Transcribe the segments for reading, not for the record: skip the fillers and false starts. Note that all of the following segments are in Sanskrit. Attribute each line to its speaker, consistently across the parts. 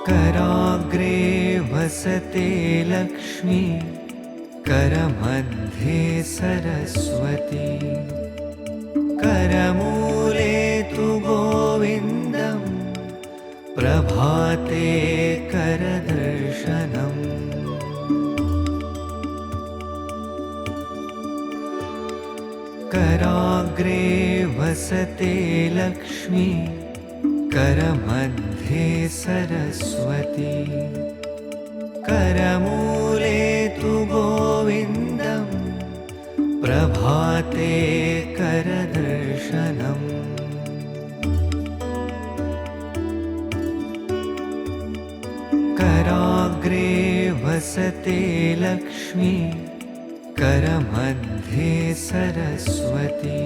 Speaker 1: कराग्रे वसते लक्ष्मी करमध्ये सरस्वती करमूले तु गोविन्दं प्रभाते करदर्शनम् कराग्रे वसते लक्ष्मी करमध्ये सरस्वती करमूले तु गोविन्दं प्रभाते करदर्शनम् कराग्रे वसते लक्ष्मी करमध्ये सरस्वती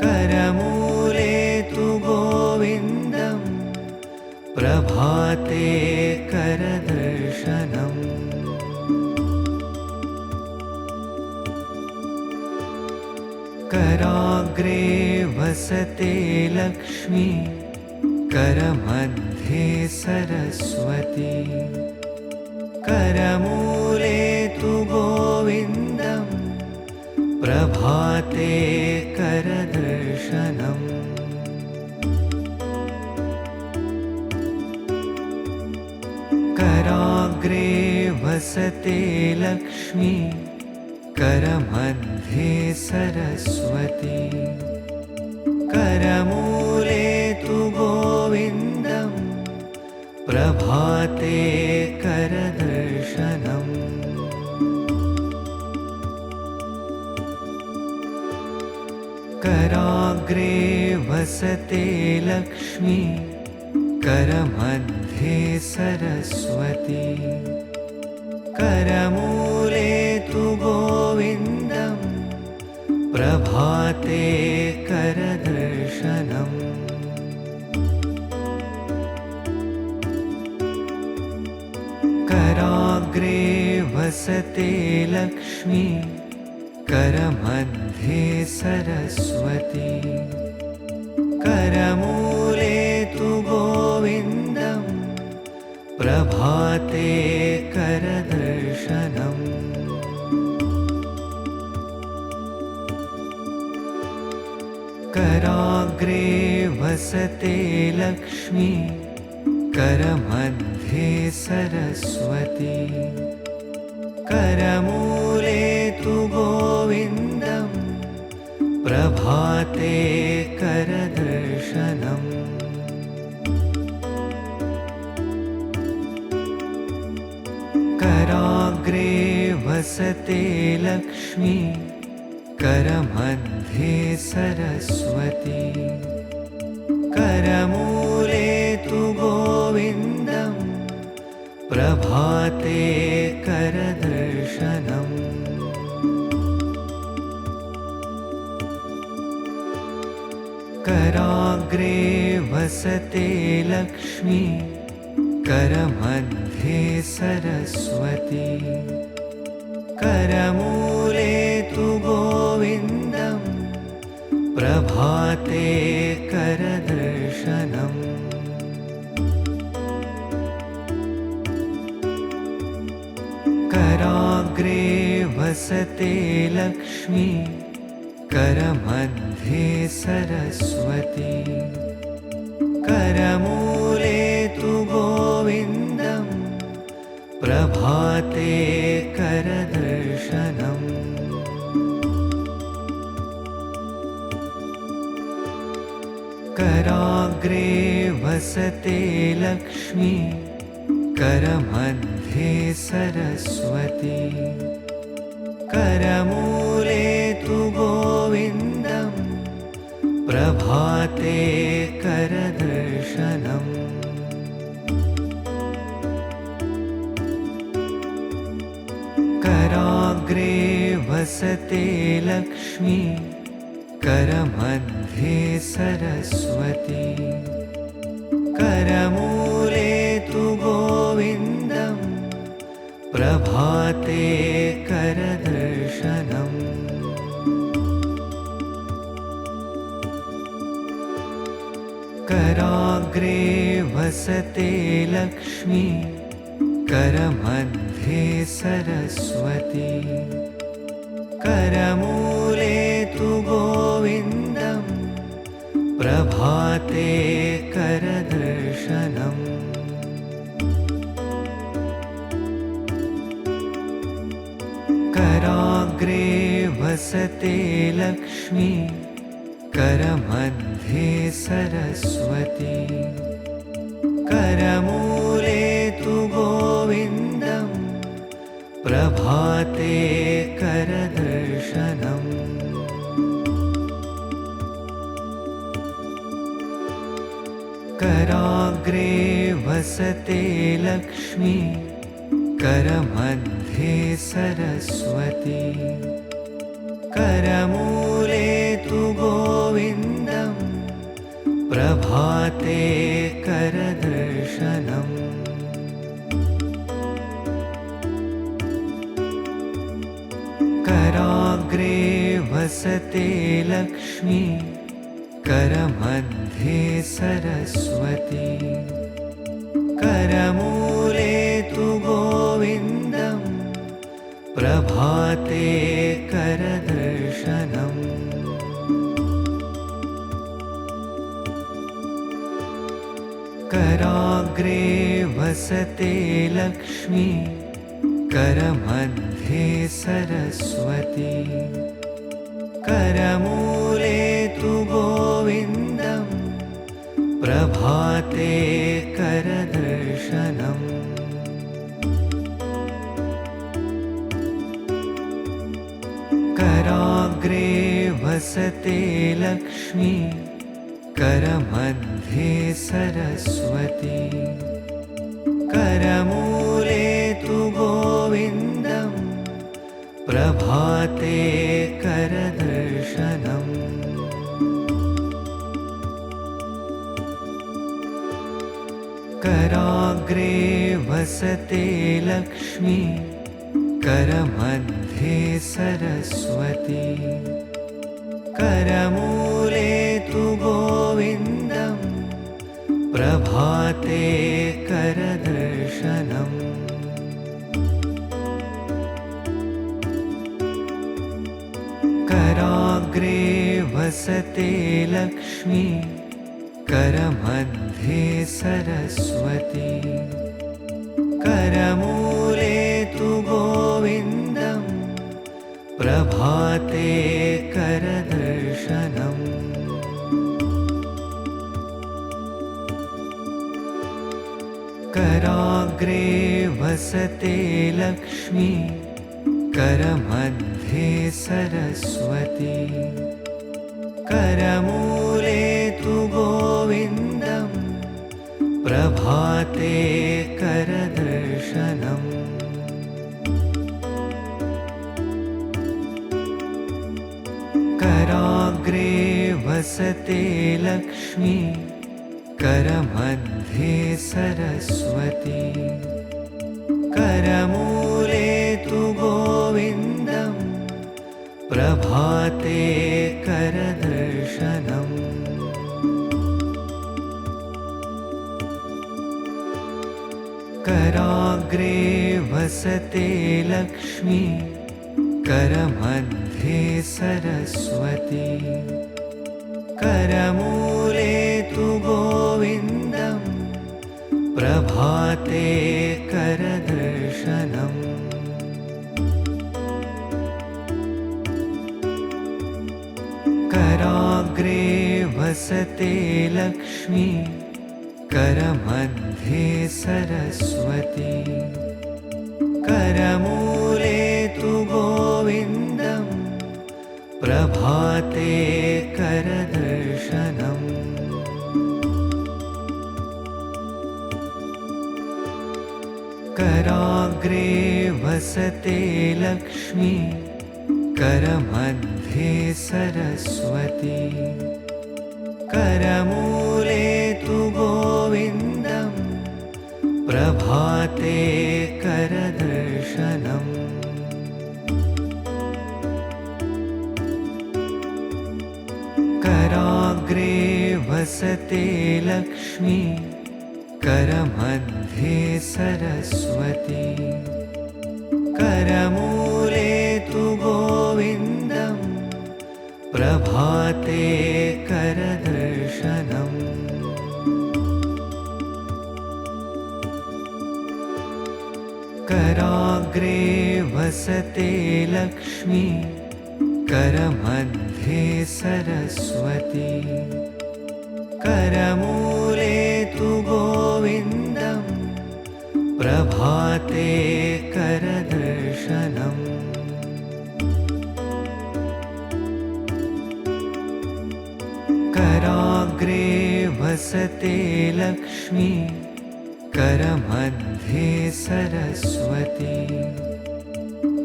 Speaker 1: करमूले तु गोविन्दं प्रभाते करदर्शनम् कराग्रे वसते लक्ष्मी करमध्ये सरस्वती करमूले तु गोविन्दं प्रभाते करदर्शनम् कराग्रे वसते लक्ष्मी करमध्ये सरस्वती करमूले तु गोविन्दं प्रभाते करदर्शनम् कराग्रे वसते लक्ष्मी करमध्ये सरस्वती करमूले तु गोविन्दं प्रभाते करदर्शनम् कराग्रे वसते लक्ष्मी करमध्ये सरस्वती करमूले तु गोविन्दं प्रभाते करदर्शनम् कराग्रे वसते लक्ष्मी करमध्ये सरस्वती करमूले तु गोविन्दं प्रभाते करदर्शनम् कराग्रे वसते लक्ष्मी करमध्ये सरस्वती करमूले तु गोविन्दं प्रभाते करदर्शनम् कराग्रे वसते लक्ष्मी करमध्ये सरस्वती करमूले तु गोविन्दं प्रभाते करदर्शनम् कराग्रे वसते लक्ष्मी करमध्ये सरस्वती करमूले तु गोविन्दं प्रभाते करदर्शनम् कराग्रे वसते लक्ष्मी करमध्ये सरस्वती करमूले तु गोविन्दं प्रभाते करदर्शनम् कराग्रे वसते लक्ष्मी करमध्ये सरस्वती करमूले तु गोविन्दं प्रभाते करदर्शनम् कराग्रे वसते लक्ष्मी करमध्ये सरस्वती करमूले तु गोविन्दं प्रभाते करदर्शनम् कराग्रे वसते लक्ष्मी करमध्ये सरस्वती करमूले तु गोविन्दं प्रभाते करदर्शनम् कराग्रे वसते लक्ष्मी करमध्ये सरस्वती करमूले तु गोविन्दं प्रभाते करदर्शनम् कराग्रे वसते लक्ष्मी करमध्ये सरस्वती करमूले तु गोविन्दं प्रभाते करदर्शनम् कराग्रे वसते लक्ष्मी करमध्ये सरस्वती करमूले तु गोविन्दं प्रभाते करदर्शनम् कराग्रे वसते लक्ष्मी करमध्ये सरस्वती करमूले तु गोविन्दं प्रभाते करदर्शनम् कराग्रे वसते लक्ष्मी करमध्ये सरस्वती करमूले तु गोविन्दं प्रभाते करदर्शनम् कराग्रे वसते लक्ष्मी करमध्ये सरस्वती करमूले तु गोविन्दं प्रभाते करदर्शनम् कराग्रे वसते लक्ष्मी करमध्ये सरस्वती करमूले तु गोविन्दं प्रभाते करदर्शनम् कराग्रे वसते लक्ष्मी करमध्ये सरस्वती करमूले तु गोविन्दं प्रभाते करदर्शनम् कराग्रे वसते लक्ष्मी करमध्ये सरस्वती करमूले तु गोविन्दं प्रभाते करदर्शनम् कराग्रे वसते लक्ष्मी करमध्ये सरस्वती करमूले तु गोविन्दं प्रभाते करदर्शनम् कराग्रे वसते लक्ष्मी करमध्ये सरस्वती करमूले तु गोविन्दं प्रभाते करदर्शनम् कराग्रे वसते लक्ष्मी करमध्ये सरस्वती करमूले तु गोविन्दम् प्रभाते करदर्शनम् कराग्रे वसते लक्ष्मी करमध्ये सरस्वती करमूले तु गोविन्दम् प्रभाते करदर्शनम् कराग्रे वसते लक्ष्मी करमध्ये सरस्वती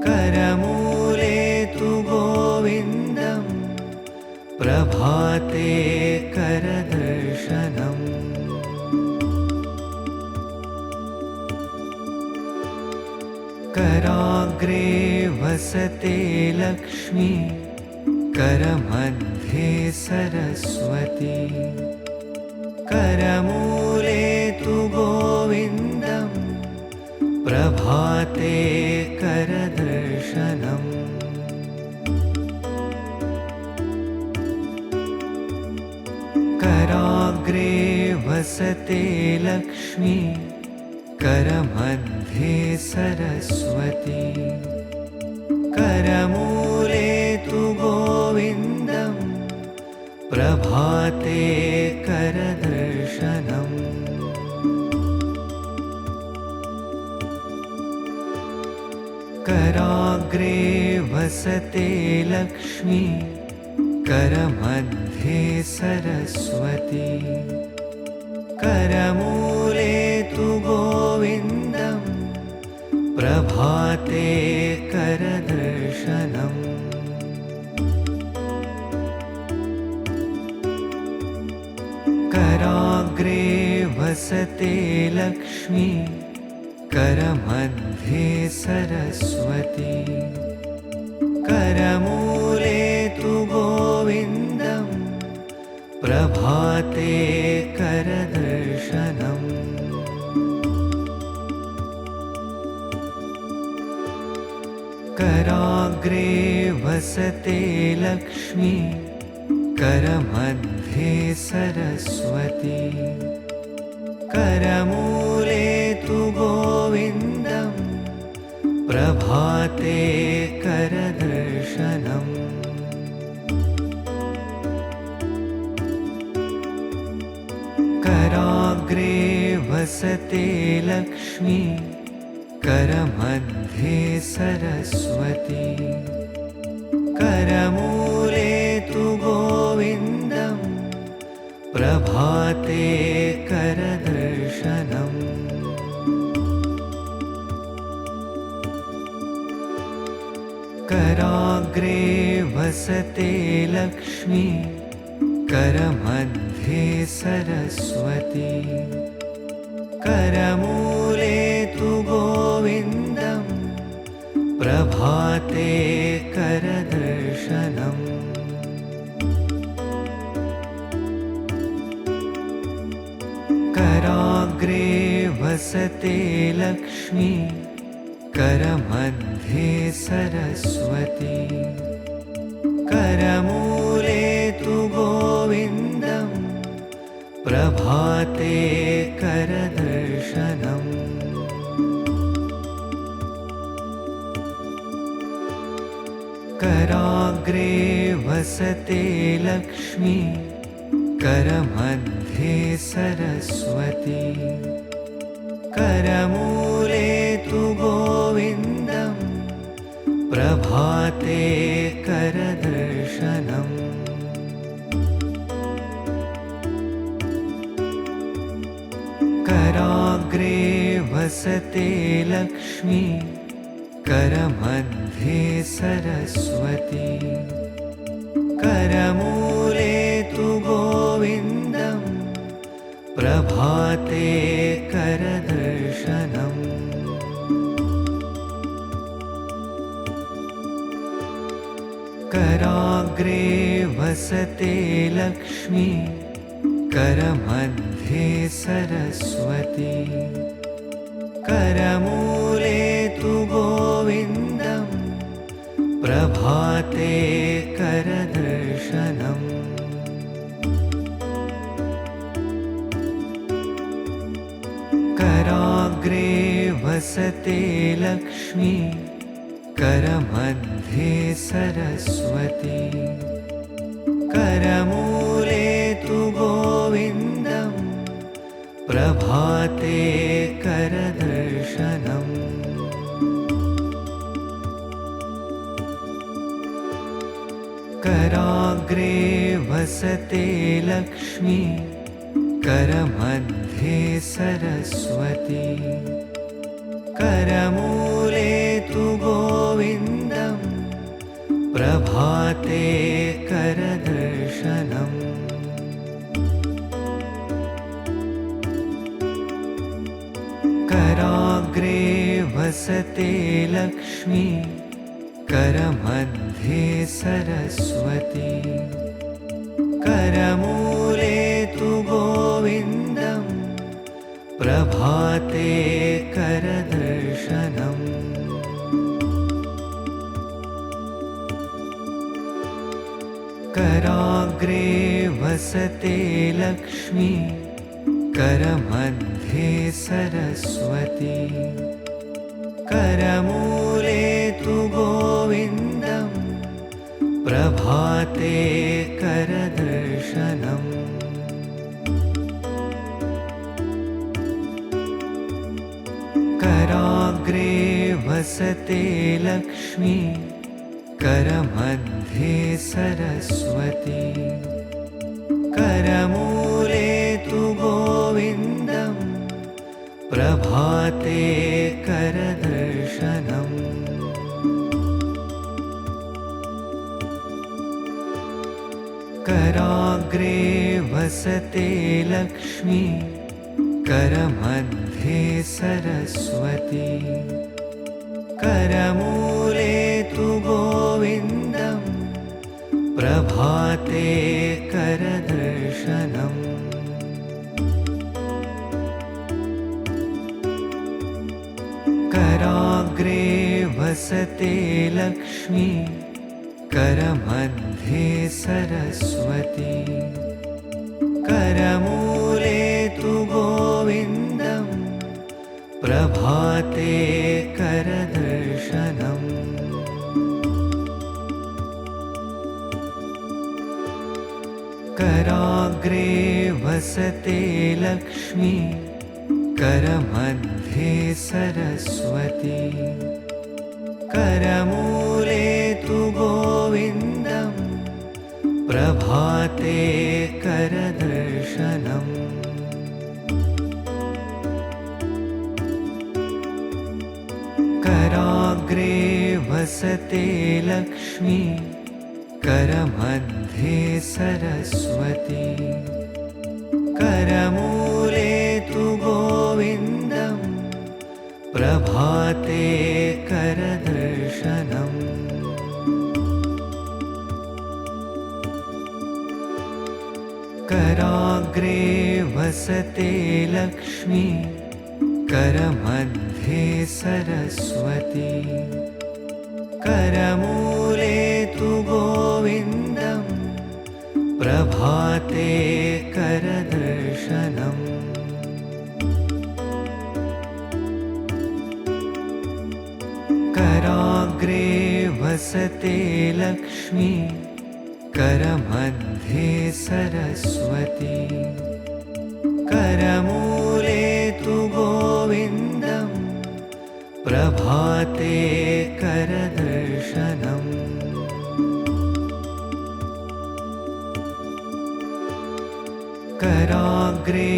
Speaker 1: करमूले तु गोविन्दम् प्रभाते करदर्शनम् कराग्रे वसते लक्ष्मी करमध्ये सरस्वती करमूले तु गोविन्दम् प्रभाते करदर्शनम् कराग्रे वसते लक्ष्मी करमध्ये सरस्वती करमूले तु गोविन्दम् प्रभाते करदर्शनम् कराग्रे वसते लक्ष्मी करमध्ये सरस्वती करमूले तु गोविन्दम् प्रभाते करदर्शनम् कराग्रे वसते लक्ष्मी करमध्ये सरस्वती करमूले तु गोविन्दम् प्रभाते करदर्शनम् कराग्रे वसते लक्ष्मी करमध्ये सरस्वती करमूले तु गोविन्दम् प्रभाते करदर्शनम् कराग्रे वसते लक्ष्मी करमध्ये सरस्वती करमूले तु गोविन्दम् प्रभाते करदर्शनम् कराग्रे वसते लक्ष्मी करमध्ये सरस्वती करमूले तु गोविन्दम् प्रभाते करदर्शनम् कराग्रे वसते लक्ष्मी करमध्ये सरस्वती करमूले तु गोविन्दम् प्रभाते करदर्शनम् कराग्रे वसते लक्ष्मी करमध्ये सरस्वती करमूले तु गोविन्दम् प्रभाते करदर्शनम् कराग्रे वसते लक्ष्मी करमध्ये सरस्वती करमूले तु गोविन्दम् प्रभाते करदर्शनम् कराग्रे वसते लक्ष्मी करमध्ये सरस्वती करमूले तु गोविन्दं प्रभाते करदर्शनम् कराग्रे वसते लक्ष्मी करमध्ये सरस्वती करमूले तु गोविन्दं प्रभाते करदर्शनम् कराग्रे वसते लक्ष्मी करमध्ये सरस्वती करमूले तु गोविन्दं प्रभाते करदर्शनम् कराग्रे वसते लक्ष्मी करमध्ये सरस्वती करमूले तु गोविन्दं प्रभाते करदर्शनम् कराग्रे वसते लक्ष्मी करमध्ये सरस्वती करमूले तु गोविन्दं प्रभाते करदर्शनम् कराग्रे वसते लक्ष्मी करमध्ये सरस्वती करमूले तु गोविन्दं प्रभाते करदर्शनम् कराग्रे वसते लक्ष्मी करमध्ये सरस्वती करमूले तु गोविन्दं प्रभाते करदर्शनम् कराग्रे वसते लक्ष्मी करमध्ये सरस्वती करमूले तु गोविन्दं प्रभाते करदर्शनम् कराग्रे वसते लक्ष्मी करमध्ये सरस्वती करमूले तु गोविन्दं प्रभाते करदर्शनम् कराग्रे वसते लक्ष्मी करमध्ये सरस्वती करमूले तु गोविन्दं प्रभाते करदर्शनम् कराग्रे वसते लक्ष्मी करमध्ये सरस्वती करमूले तु गोविन्दं प्रभाते करदर्शनम् कराग्रे वसते लक्ष्मी करमध्ये सरस्वती करमूले तु गोविन्दं प्रभाते करदर्शनम् कराग्रे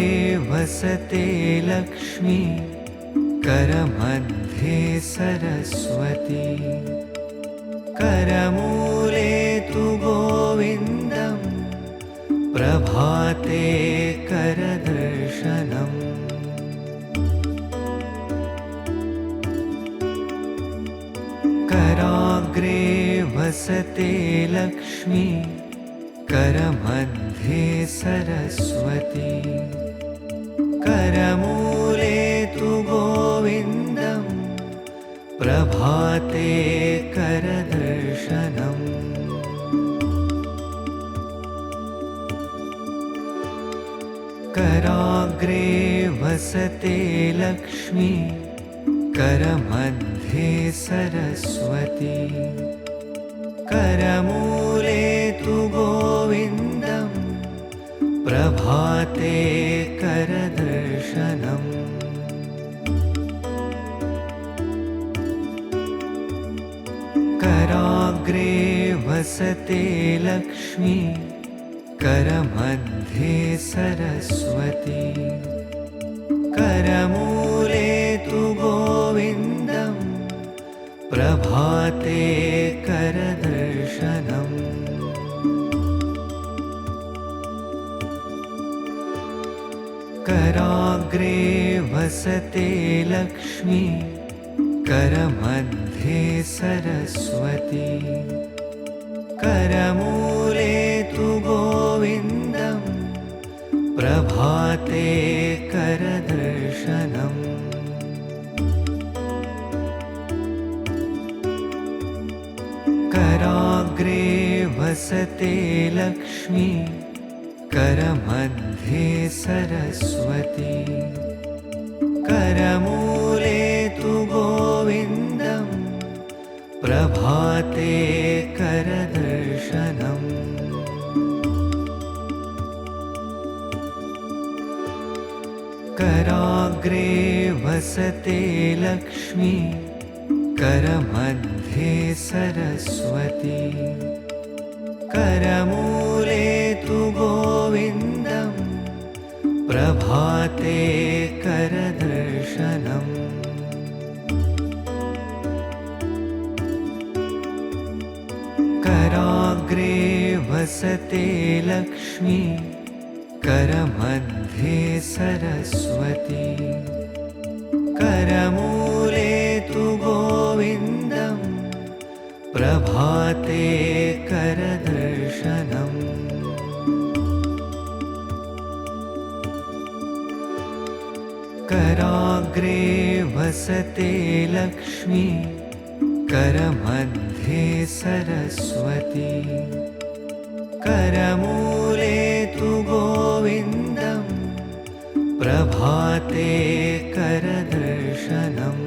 Speaker 1: वसते लक्ष्मी करमध्ये सरस्वती करमूले तु गोविन्दं प्रभाते करदर्शनम् कराग्रे वसते लक्ष्मी करमध्ये सरस्वती करमूले तु गोविन्दं प्रभाते करदर्शनम् कराग्रे वसते लक्ष्मी करमध्ये सरस्वती करमूले तु गोविन्दं प्रभाते करदर्शनम् कराग्रे वसते लक्ष्मी करमध्ये सरस्वती करमूले तु गोविन्दं प्रभाते करदर्शनम् कराग्रे वसते लक्ष्मी करमध्ये सरस्वती करमूले तु गोविन्दं प्रभाते करदर्शनम् कराग्रे वसते लक्ष्मी करमध्ये सरस्वती करमूले तु गोविन्दं प्रभाते करदर्शनम् कराग्रे वसते लक्ष्मी करमध्ये सरस्वती करमूले तु गोविन्दं प्रभाते करदर्शनम् कराग्रे वसते लक्ष्मी करमध्ये सरस्वती करमूले तु गोविन्दं प्रभाते करदर्शनम् कराग्रे वसते लक्ष्मी करमध्ये सरस्वती करमूले तु गोविन्दं प्रभाते करदर्शनम्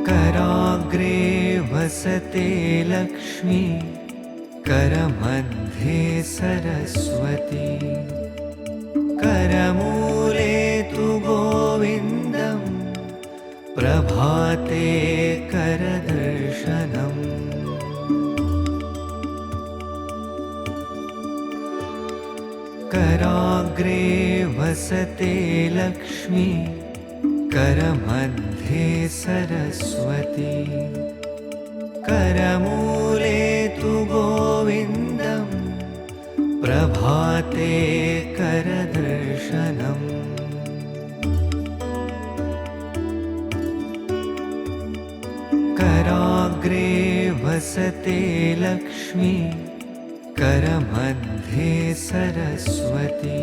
Speaker 1: कराग्रे वसते लक्ष्मी करमध्ये सरस्वती करमूले तु गोविन्दं प्रभाते करदर्शनम् कराग्रे वसते लक्ष्मी करमध्ये सरस्वती करमूले तु गोविन्दं प्रभाते करदर्शनम् कराग्रे वसते लक्ष्मी करमध्ये सरस्वती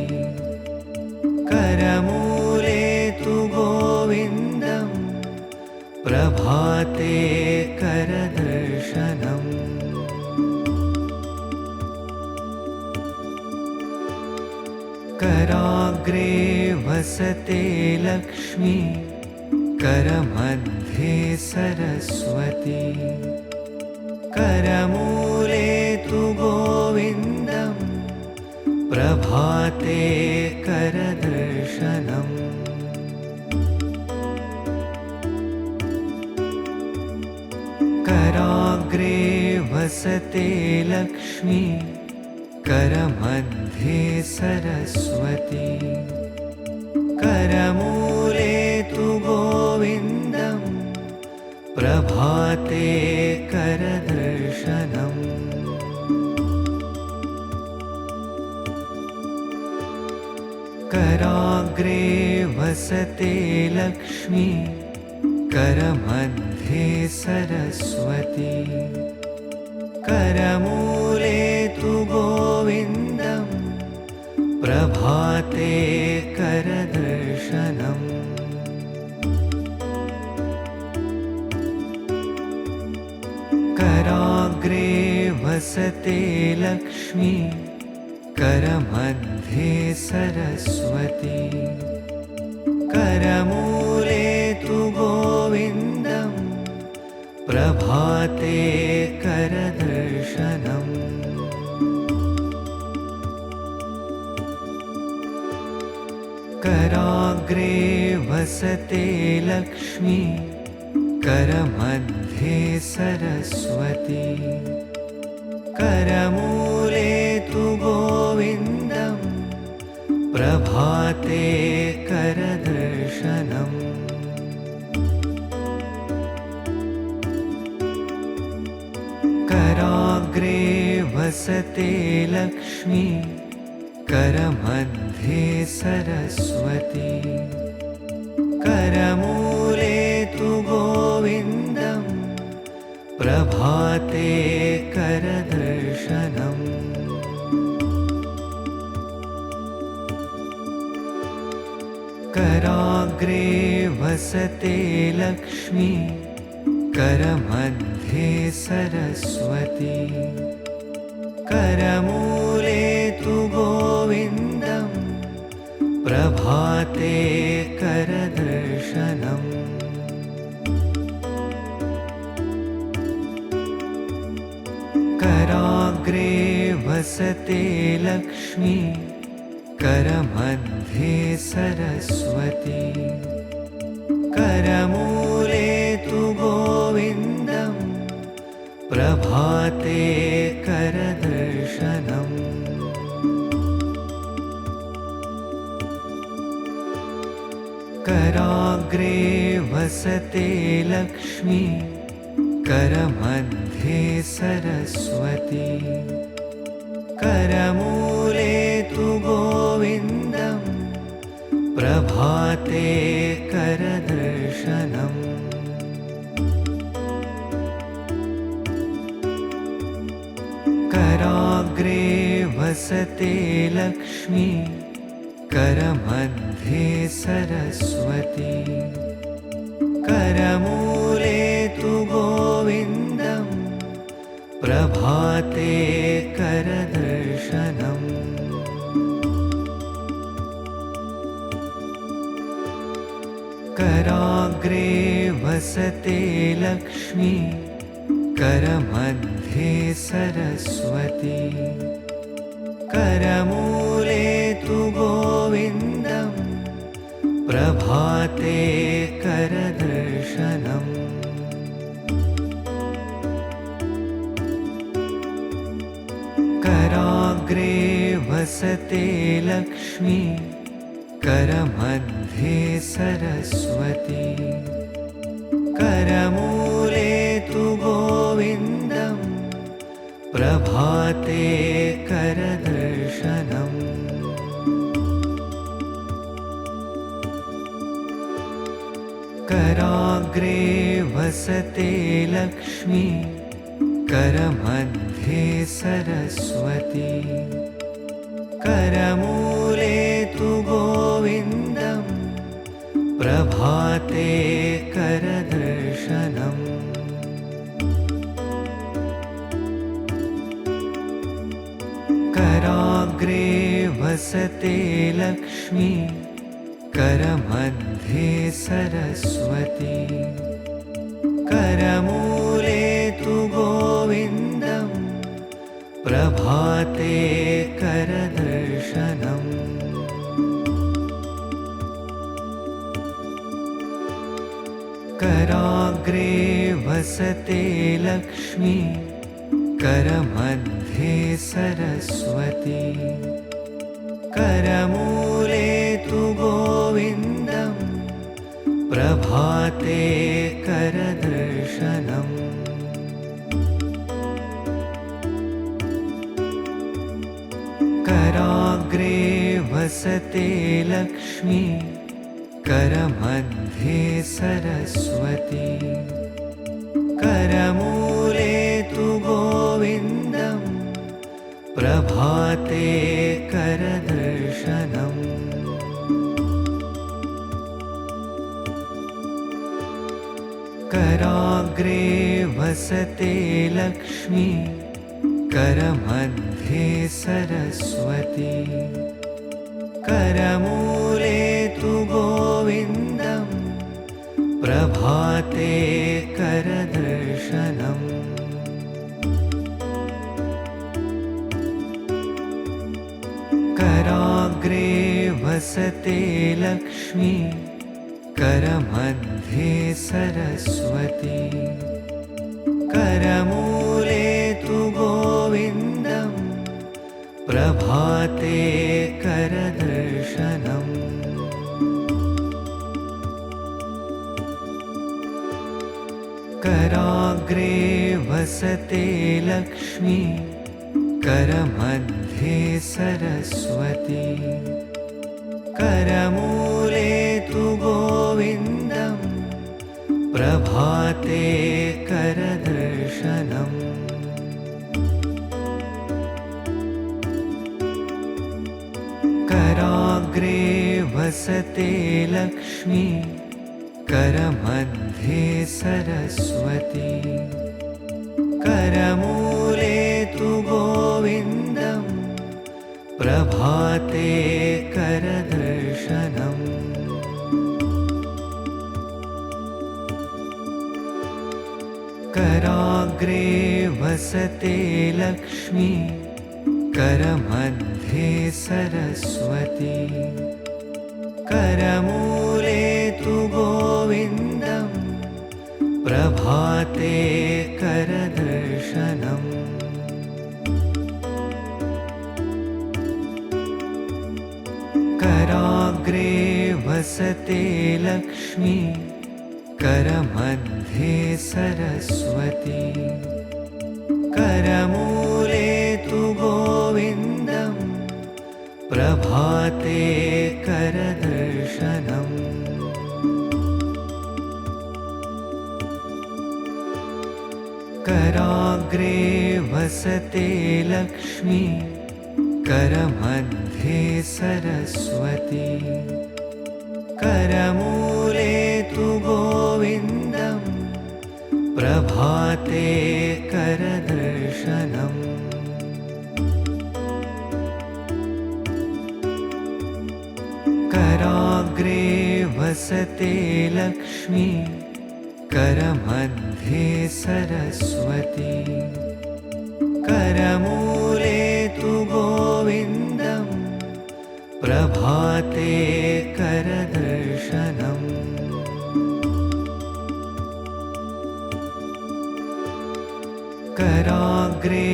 Speaker 1: करमूले तु गोविन्दं प्रभाते करदर्शनम् कराग्रे वसते लक्ष्मी करमध्ये सरस्वती करमूले तु गोविन्दं प्रभाते करदर्शनम् कराग्रे वसते लक्ष्मी करमध्ये सरस्वती करमूले तु गोविन्दं प्रभाते करदर्शनम् कराग्रे वसते लक्ष्मी करमध्ये सरस्वती करमूले तु गोविन्दं प्रभाते करदर्शनम् कराग्रे वसते लक्ष्मी करमध्ये सरस्वती करमूले तु गोविन्दं प्रभाते करदर्शनम् कराग्रे वसते लक्ष्मी करमध्ये सरस्वती करमूले तु गोविन्दं प्रभाते करदर्शनम् कराग्रे वसते लक्ष्मी करमध्ये सरस्वती करमूले तु गोविन्दं प्रभाते करदर्शनम् कराग्रे वसते लक्ष्मी करमध्ये सरस्वती करमूले तु गोविन्दं प्रभाते करदर्शनम् कराग्रे वसते लक्ष्मी करमध्ये सरस्वती करमूले तु गोविन्दं प्रभाते करदर्शनम् कराग्रे वसते लक्ष्मी करमध्ये सरस्वती करमूले तु गोविन्दं प्रभाते करदर्शनम् कराग्रे वसते लक्ष्मी करमध्ये सरस्वती करमूले तु गोविन्दं प्रभाते करदर्शनम् कराग्रे वसते लक्ष्मी करमध्ये सरस्वती करमूले तु गोविन्दं प्रभाते करदर्शनम् कराग्रे वसते लक्ष्मी करमध्ये सरस्वती करमूले तु गोविन्दं प्रभाते करदर्शनम् कराग्रे वसते लक्ष्मी करमध्ये सरस्वती करमूले तु गोविन्दं प्रभाते करदर्शनम् कराग्रे वसते लक्ष्मी करमध्ये सरस्वती करमूले तु गोविन्दं प्रभाते करदर्शनम् कराग्रे वसते लक्ष्मी करमध्ये सरस्वती करमूले तु गोविन्दं प्रभाते करदर्शनम् कराग्रे वसते लक्ष्मी करमध्ये सरस्वती प्रभाते करदर्शनम् कराग्रे वसते लक्ष्मी करमध्ये सरस्वती करमूले तु गोविन्दं प्रभाते करदर्शनम् कराग्रे वसते लक्ष्मी करमध्ये सरस्वती करमूले तु गोविन्दं प्रभाते करदर्शनम् कराग्रे वसते लक्ष्मी करमध्ये सरस्वती करमूले तु गोविन्दं प्रभाते करदर्शनम् कराग्रे वसते लक्ष्मी करमध्ये सरस्वती करमूले तु गोविन्दं प्रभाते करदर्शनम् कराग्रे वसते लक्ष्मी करमध्ये सरस्वती करमूले तु गोविन्दं प्रभाते करदर्शनम् कराग्रे वसते लक्ष्मी करमध्ये सरस्वती करमूले तु गोविन्दं प्रभाते करदर्शनम् कराग्रे वसते लक्ष्मी करमध्ये सरस्वती करमूले तु गोविन्दं प्रभाते करदर्शनम् कराग्रे वसते लक्ष्मी करमध्ये सरस्वती करमूले तु गोविन्दं प्रभाते करदर्शनम् कराग्रे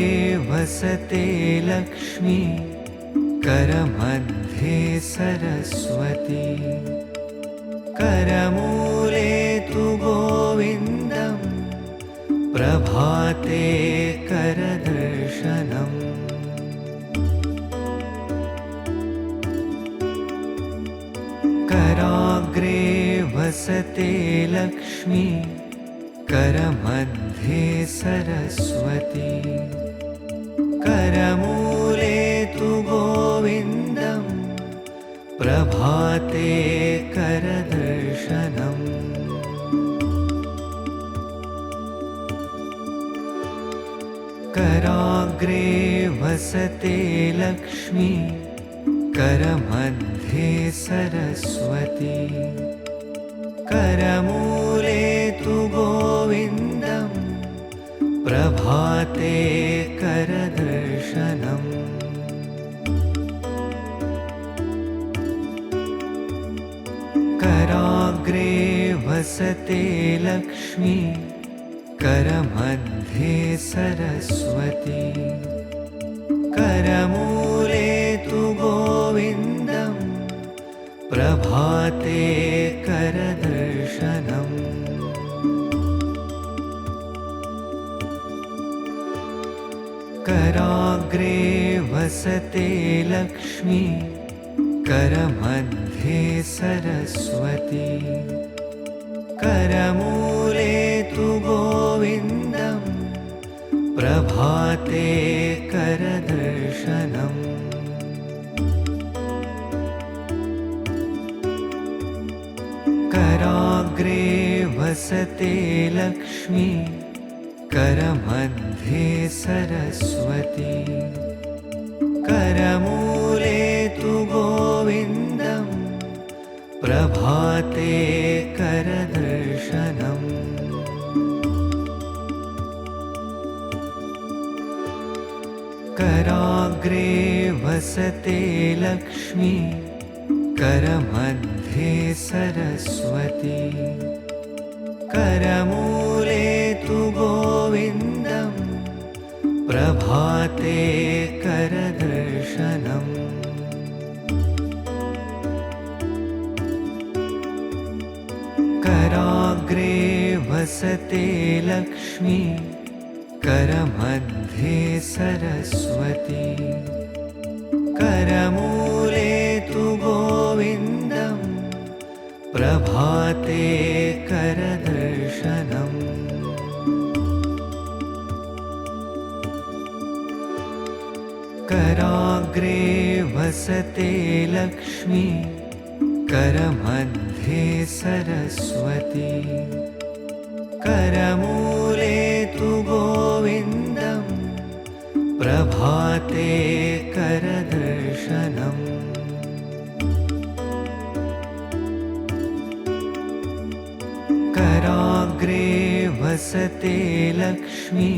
Speaker 1: वसते लक्ष्मी करमध्ये सरस्वती करमूले तु गोविन्दं प्रभाते करदर्शनम् कराग्रे वसते लक्ष्मी करमध्ये सरस्वती करमूले तु गोविन्दं प्रभाते करदर्शनम् कराग्रे वसते लक्ष्मी करमध्ये सरस्वती करमूले तु गोविन्दं प्रभाते करदर्शनम् कराग्रे वसते लक्ष्मी करमध्ये सरस्वती करमूले तु गोविन्दं प्रभाते करदर्शनम् कराग्रे वसते लक्ष्मी करमध्ये सरस्वती करमूले तु गोविन्दं प्रभाते करदर्शनम् कराग्रे वसते लक्ष्मी करमध्ये सरस्वती करमूले तु गोविन्दं प्रभाते करदर्शनम् कराग्रे वसते लक्ष्मी करमध्ये सरस्वती करमूले तु गोविन्दं प्रभाते करदर्शनम् कराग्रे वसते लक्ष्मी करमध्ये सरस्वती करमूले तु गोविन्दं प्रभाते करदर्शनम् कराग्रे वसते लक्ष्मी करमध्ये सरस्वती करमूले तु गोविन्दं प्रभाते करदर्शनम् कराग्रे वसते लक्ष्मी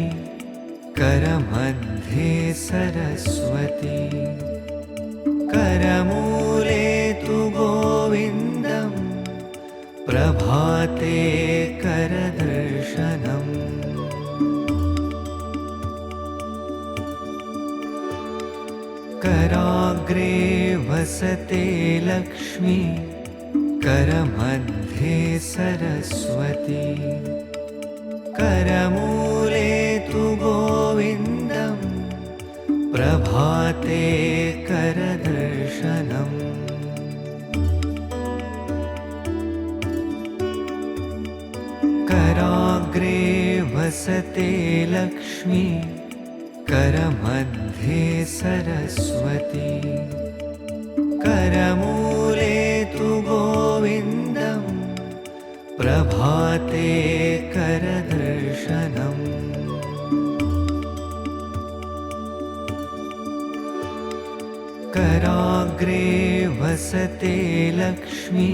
Speaker 1: करमध्ये सरस्वती करमूले तु गोविन्दं प्रभाते करदर्शनम् कराग्रे वसते लक्ष्मी करमध्ये सरस्वती करमूले तु गोविन्दं प्रभाते करदर्शनम् कराग्रे वसते लक्ष्मी करमध्ये सरस्वती करमूले तु गोविन्दं प्रभाते करदर्शनम् कराग्रे वसते लक्ष्मी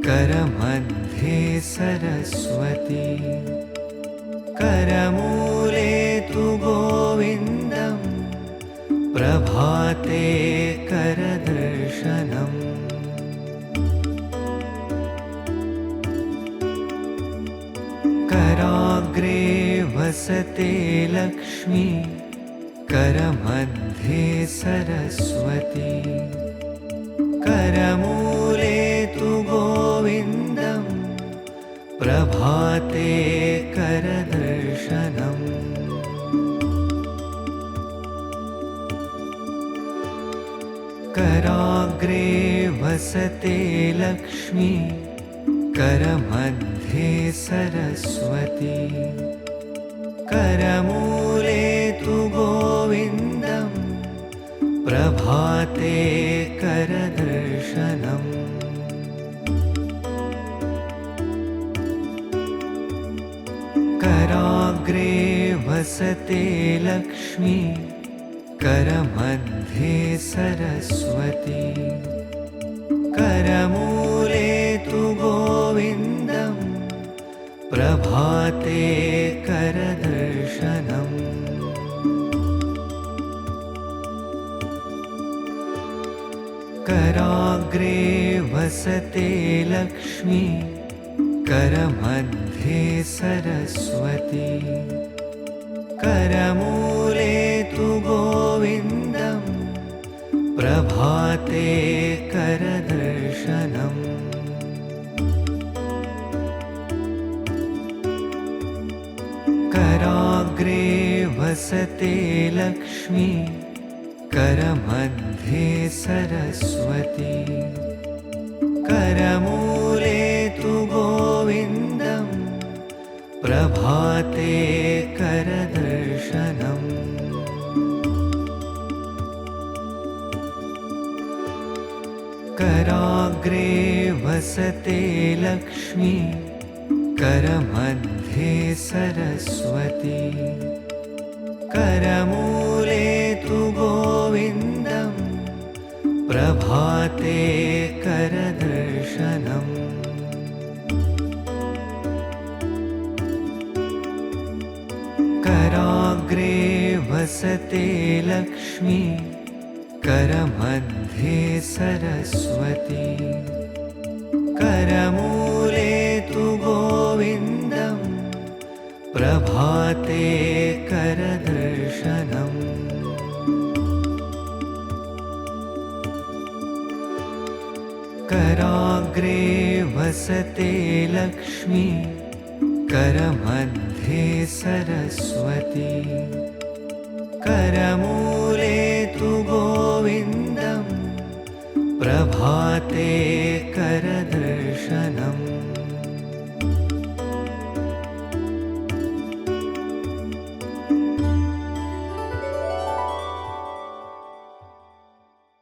Speaker 1: करमध्ये सरस्वती करमूले तु गोविन्दं प्रभाते करदर्शनम् कराग्रे वसते लक्ष्मी करमध्ये सरस्वती करमूले तु गोविन्दं प्रभाते करदर्शनम् कराग्रे वसते लक्ष्मी करमध्ये सरस्वती करमूले तु गोविन्दं प्रभाते करदर्शनम् कराग्रे वसते लक्ष्मी करमध्ये सरस्वती करमूले तु गोविन्दं प्रभाते करदर्शनम् कराग्रे वसते लक्ष्मी करमध्ये सरस्वती करमूले तु गोविन्दं प्रभाते करदर्शनम् कराग्रे वसते लक्ष्मी करमध्ये सरस्वती करमूले तु गोविन्दं प्रभाते करदर्शनम् कराग्रे वसते लक्ष्मी करमध्ये सरस्वती करमूले तु गोविन्दं प्रभाते करदर्शनम् कराग्रे वसते लक्ष्मी करमध्ये सरस्वती करमूले तु गोविन्दं प्रभाते करदर्शनम् कराग्रे वसते लक्ष्मी करमध्ये सरस्वती करमूले तु गोविन्दं प्रभाते करदर्शनम्